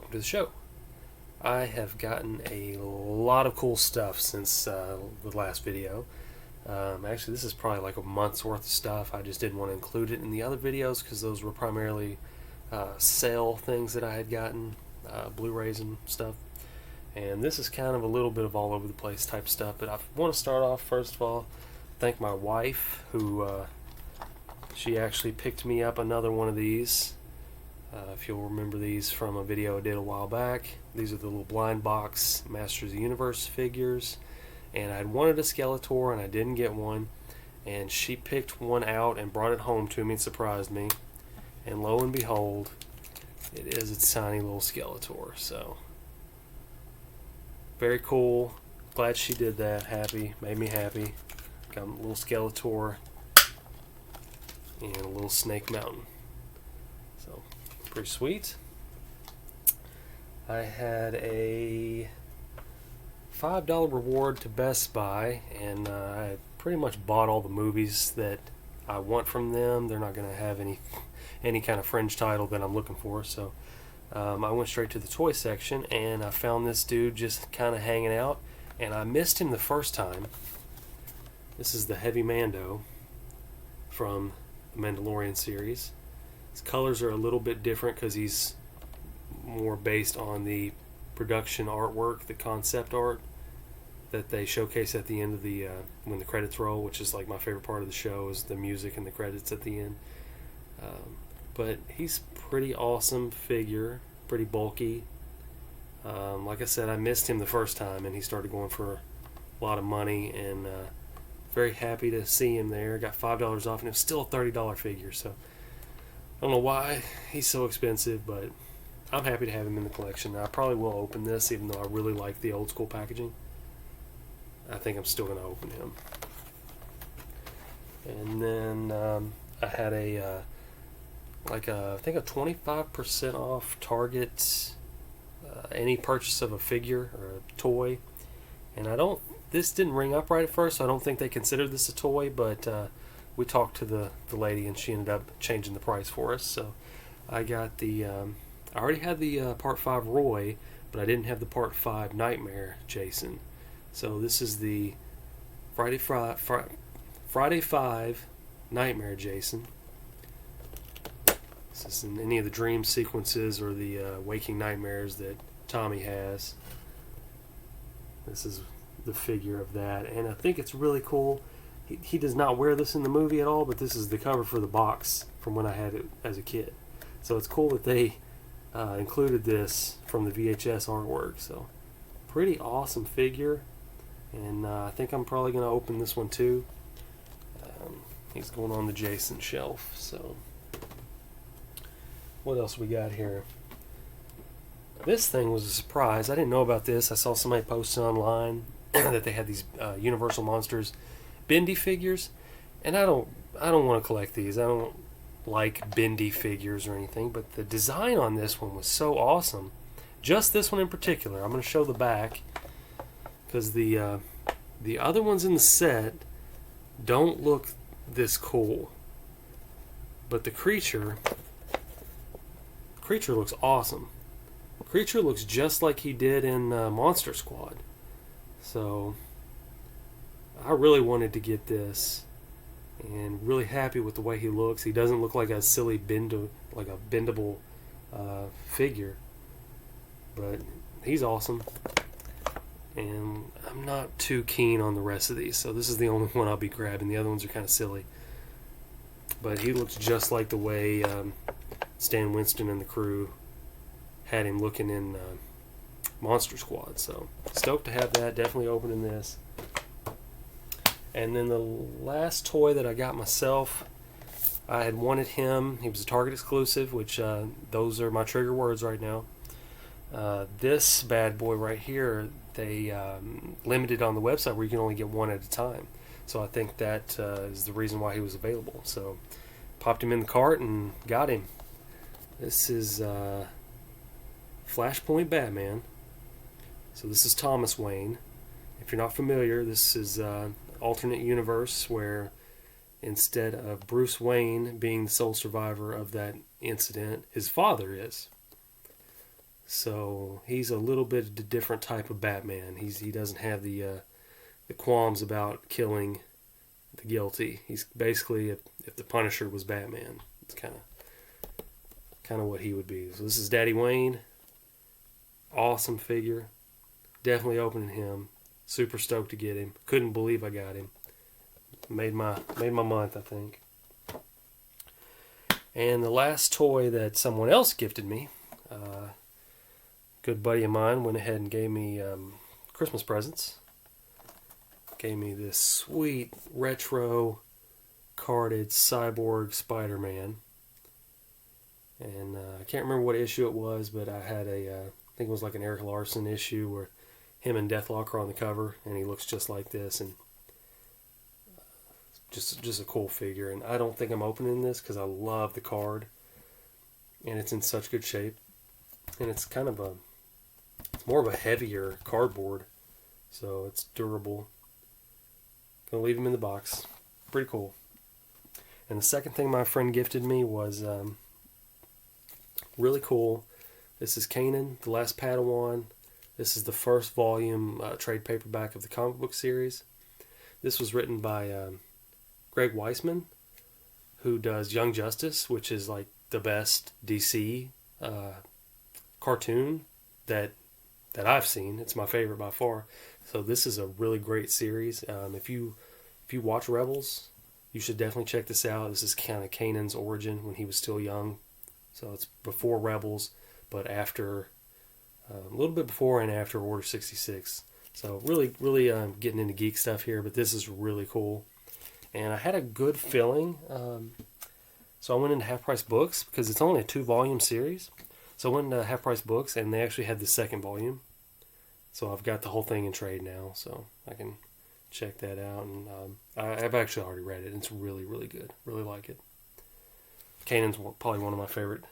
welcome to the show. I have gotten a lot of cool stuff since the last video. Actually, this is probably like a month's worth of stuff. I just didn't want to include it in the other videos because those were primarily sale things that I had gotten, Blu-rays and stuff. And this is kind of a little bit of all over the place type stuff. But I want to start off, first of all, thank my wife who she actually picked me up another one of these. If you'll remember these from a video I did a while back, these are the little blind box Masters of the Universe figures, and I'd wanted a Skeletor and I didn't get one, and she picked one out and brought it home to me and surprised me, and lo and behold, it is a tiny little Skeletor. So very cool, glad she did that. Happy, made me happy. Got a little Skeletor and a little Snake Mountain. So pretty sweet. I had a $5 reward to Best Buy, and I had pretty much bought all the movies that I want from them. They're not going to have any kind of fringe title that I'm looking for, so I went straight to the toy section, and I found this dude just kind of hanging out, and I missed him the first time. This is the Heavy Mando from the Mandalorian series. His colors are a little bit different because he's more based on the production artwork, the concept art that they showcase at the end of the when the credits roll, which is like my favorite part of the show, is the music and the credits at the end. But he's pretty awesome figure, pretty bulky. Like I said, I missed him the first time, and he started going for a lot of money, and very happy to see him there. Got $5 off, and it was still a $30 figure, so I don't know why he's so expensive, but I'm happy to have him in the collection. I probably will open this, even though I really like the old school packaging. I think I'm still going to open him. And then I had I think a 25% off Target any purchase of a figure or a toy. And this didn't ring up right at first, so I don't think they considered this a toy, but we talked to the lady, and she ended up changing the price for us. So I got I already had the Part 5 Roy, but I didn't have the Part 5 Nightmare Jason. So this is the Friday 5 Nightmare Jason. This is in any of the dream sequences or the waking nightmares that Tommy has. This is the figure of that, and I think it's really cool. He does not wear this in the movie at all, but this is the cover for the box from when I had it as a kid. So it's cool that they included this from the VHS artwork. So pretty awesome figure, and I think I'm probably going to open this one too. He's going on the Jason shelf. So what else we got here? This thing was a surprise. I didn't know about this. I saw somebody post online that they had these Universal Monsters bendy figures, and I don't want to collect these. I don't like bendy figures or anything, but the design on this one was so awesome. Just this one in particular. I'm going to show the back because the other ones in the set don't look this cool, but the creature looks awesome. Creature looks just like he did in Monster Squad. So I really wanted to get this, and really happy with the way he looks. He doesn't look like a silly bendable figure, but he's awesome. And I'm not too keen on the rest of these, so this is the only one I'll be grabbing. The other ones are kind of silly, but he looks just like the way Stan Winston and the crew had him looking in Monster Squad. So stoked to have that. Definitely opening this. And then the last toy that I got myself, I had wanted him. He was a Target exclusive, which those are my trigger words right now. This bad boy right here, they limited on the website where you can only get one at a time. So I think that is the reason why he was available. So popped him in the cart and got him. This is Flashpoint Batman. So this is Thomas Wayne. If you're not familiar, this is alternate universe where instead of Bruce Wayne being the sole survivor of that incident, his father is. So he's a little bit different type of Batman. He doesn't have the qualms about killing the guilty. He's basically if the Punisher was Batman. It's kind of what he would be. So this is Daddy Wayne. Awesome figure. Definitely opening him. Super stoked to get him. Couldn't believe I got him. Made my month, I think. And the last toy that someone else gifted me, good buddy of mine went ahead and gave me Christmas presents. Gave me this sweet retro carded Cyborg Spider-Man. And I can't remember what issue it was, but I had I think it was like an Eric Larson issue where him and Deathlock are on the cover, and he looks just like this, and just a cool figure. And I don't think I'm opening this because I love the card, and it's in such good shape, and it's kind of more of a heavier cardboard, so it's durable. Gonna leave him in the box. Pretty cool. And the second thing my friend gifted me was really cool. This is Kanan, The Last Padawan. This is the first volume trade paperback of the comic book series. This was written by Greg Weisman, who does Young Justice, which is like the best DC cartoon that I've seen. It's my favorite by far. So this is a really great series. If you watch Rebels, you should definitely check this out. This is kind of Kanan's origin when he was still young. So it's before Rebels, but after a little bit before and after Order 66. So really getting into geek stuff here, but this is really cool. And I had a good feeling. So I went into Half Price Books because it's only a 2-volume series. So I went into Half Price Books, and they actually had the second volume. So I've got the whole thing in trade now, so I can check that out. And I've actually already read it. It's really, really good. Really like it. Kanan's probably one of my favorite.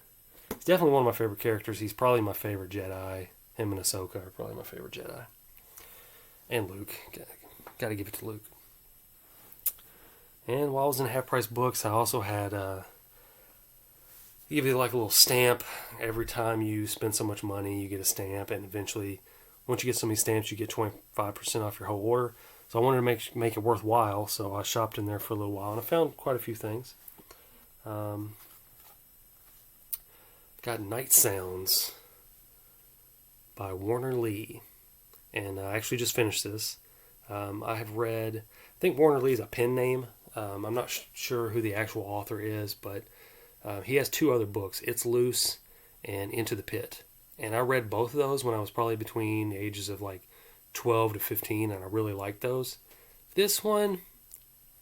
He's definitely one of my favorite characters. He's probably my favorite Jedi. Him and Ahsoka are probably my favorite Jedi. And Luke. Got to give it to Luke. And while I was in Half Price Books, I also had give you like a little stamp. Every time you spend so much money, you get a stamp, and eventually, once you get so many stamps, you get 25% off your whole order. So I wanted to make it worthwhile, so I shopped in there for a little while, and I found quite a few things. Got Night Sounds by Warner Lee, and I actually just finished this. I have read, I think Warner Lee is a pen name. I'm not sure who the actual author is, but he has 2 other books, It's Loose and Into the Pit. And I read both of those when I was probably between the ages of like 12 to 15, and I really liked those. This one,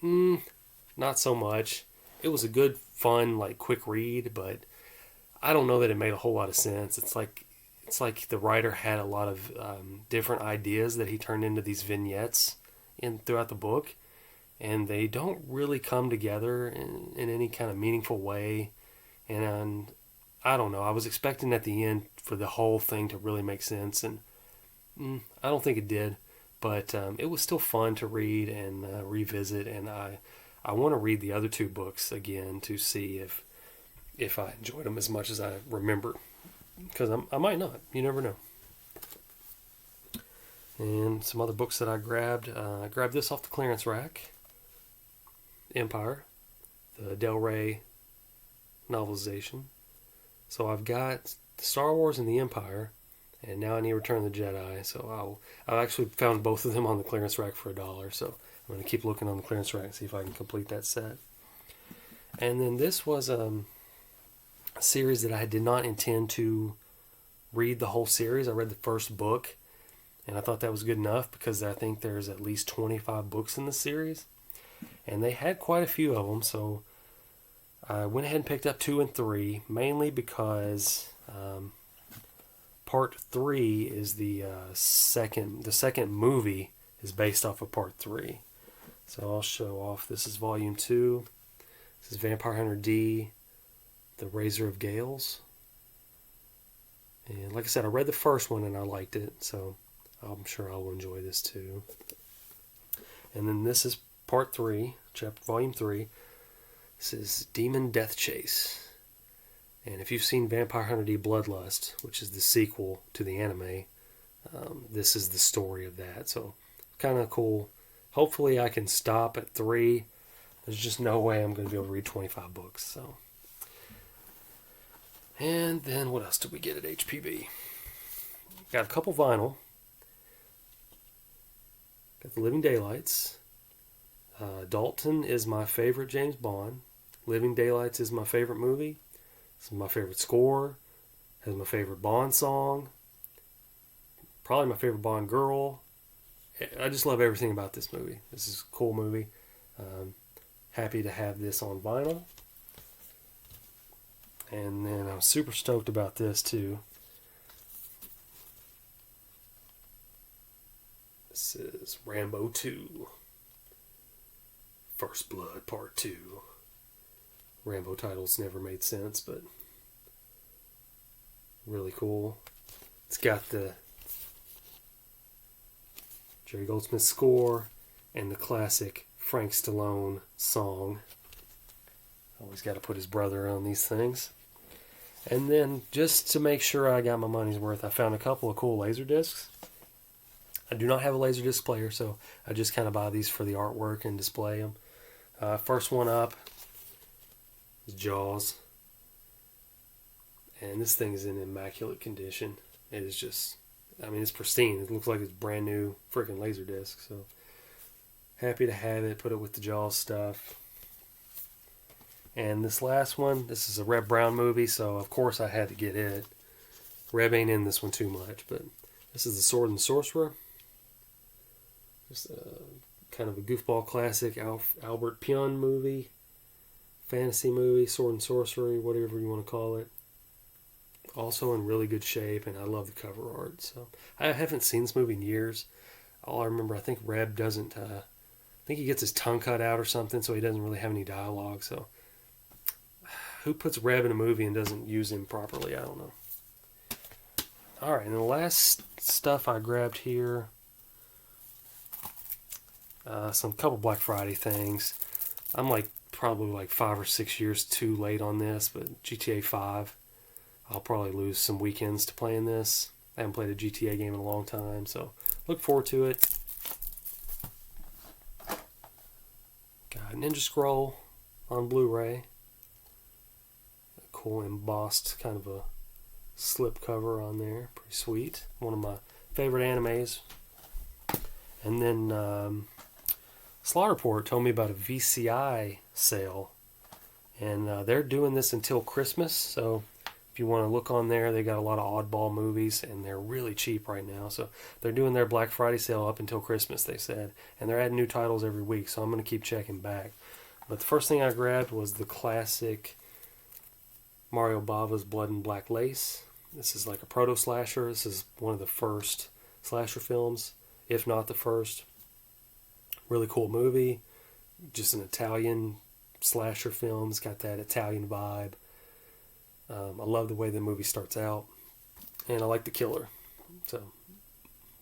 not so much. It was a good, fun, like quick read, but I don't know that it made a whole lot of sense. It's like the writer had a lot of different ideas that he turned into these vignettes throughout the book, and they don't really come together in any kind of meaningful way. And I don't know. I was expecting at the end for the whole thing to really make sense, and I don't think it did. But it was still fun to read and revisit, and I want to read the other 2 books again to see if I enjoyed them as much as I remember. Because I might not. You never know. And some other books that I grabbed. I grabbed this off the clearance rack. Empire. The Del Rey novelization. So I've got Star Wars and the Empire. And now I need Return of the Jedi. So I've actually found both of them on the clearance rack for $1. So I'm going to keep looking on the clearance rack and see if I can complete that set. And then this was a series that I did not intend to read the whole series. I read the first book, and I thought that was good enough because I think there's at least 25 books in the series, and they had quite a few of them. So I went ahead and picked up 2 and 3, mainly because part 3 is the second movie is based off of part 3. So I'll show off. This is volume 2. This is Vampire Hunter D, The Razor of Gales. And like I said, I read the first one and I liked it, so I'm sure I will enjoy this too. And then this is part 3, volume 3. This is Demon Death Chase. And if you've seen Vampire Hunter D Bloodlust, which is the sequel to the anime, this is the story of that. So kind of cool. Hopefully I can stop at 3. There's just no way I'm going to be able to read 25 books. So, and then what else did we get at HPB? Got a couple vinyl. Got The Living Daylights. Dalton is my favorite James Bond. Living Daylights is my favorite movie. This is my favorite score. Has my favorite Bond song. Probably my favorite Bond girl. I just love everything about this movie. This is a cool movie. Happy to have this on vinyl. And then I'm super stoked about this too. This is Rambo 2. First Blood Part 2. Rambo titles never made sense, but really cool. It's got the Jerry Goldsmith score and the classic Frank Stallone song. Always got to put his brother on these things. And then, just to make sure I got my money's worth, I found a couple of cool laser discs. I do not have a laser disc player, so I just kind of buy these for the artwork and display them. First one up is Jaws. And this thing is in immaculate condition. It is just, I mean, it's pristine. It looks like it's brand new freaking laser disc. So, happy to have it. Put it with the Jaws stuff. And this last one, this is a Reb Brown movie, so of course I had to get it. Reb ain't in this one too much, but this is The Sword and Sorcerer. Just kind of a goofball classic Albert Pyun movie, fantasy movie, sword and sorcery, whatever you want to call it. Also in really good shape, and I love the cover art. So I haven't seen this movie in years. All I remember, I think Reb doesn't. I think he gets his tongue cut out or something, so he doesn't really have any dialogue. So who puts Reb in a movie and doesn't use him properly? I don't know. All right, and the last stuff I grabbed here. Some couple Black Friday things. I'm probably 5 or 6 years too late on this, but GTA 5, I'll probably lose some weekends to playing this. I haven't played a GTA game in a long time, so look forward to it. Got Ninja Scroll on Blu-ray. A cool embossed kind of a slip cover on there. Pretty sweet. One of my favorite animes. And then Slaughter Report told me about a VCI sale, and they're doing this until Christmas, so if you want to look on there, they got a lot of oddball movies, and they're really cheap right now, so they're doing their Black Friday sale up until Christmas, they said, and they're adding new titles every week, so I'm going to keep checking back. But the first thing I grabbed was the classic Mario Bava's Blood and Black Lace. This is like a proto-slasher. This is one of the first slasher films, if not the first. Really cool movie. Just an Italian slasher film. It's got that Italian vibe. I love the way the movie starts out. And I like the killer. So,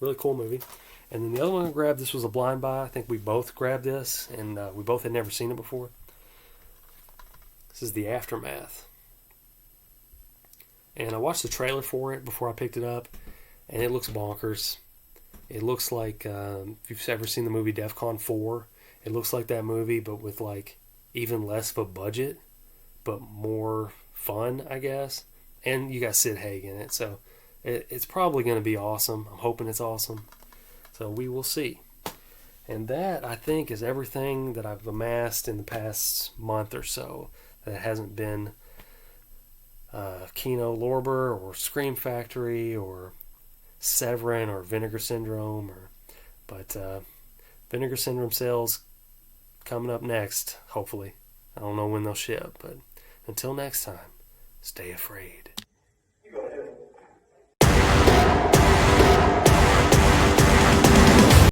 really cool movie. And then the other one I grabbed, this was a blind buy. I think we both grabbed this, and we both had never seen it before. This is The Aftermath. And I watched the trailer for it before I picked it up, and it looks bonkers. It looks like, if you've ever seen the movie DEFCON 4, it looks like that movie, but with even less of a budget, but more fun, I guess. And you got Sid Haig in it, so it's probably going to be awesome. I'm hoping it's awesome. So we will see. And that, I think, is everything that I've amassed in the past month or so that hasn't been Kino Lorber or Scream Factory or Severin or Vinegar Syndrome, but Vinegar Syndrome sales coming up next, hopefully. I don't know when they'll ship, but until next time, stay afraid.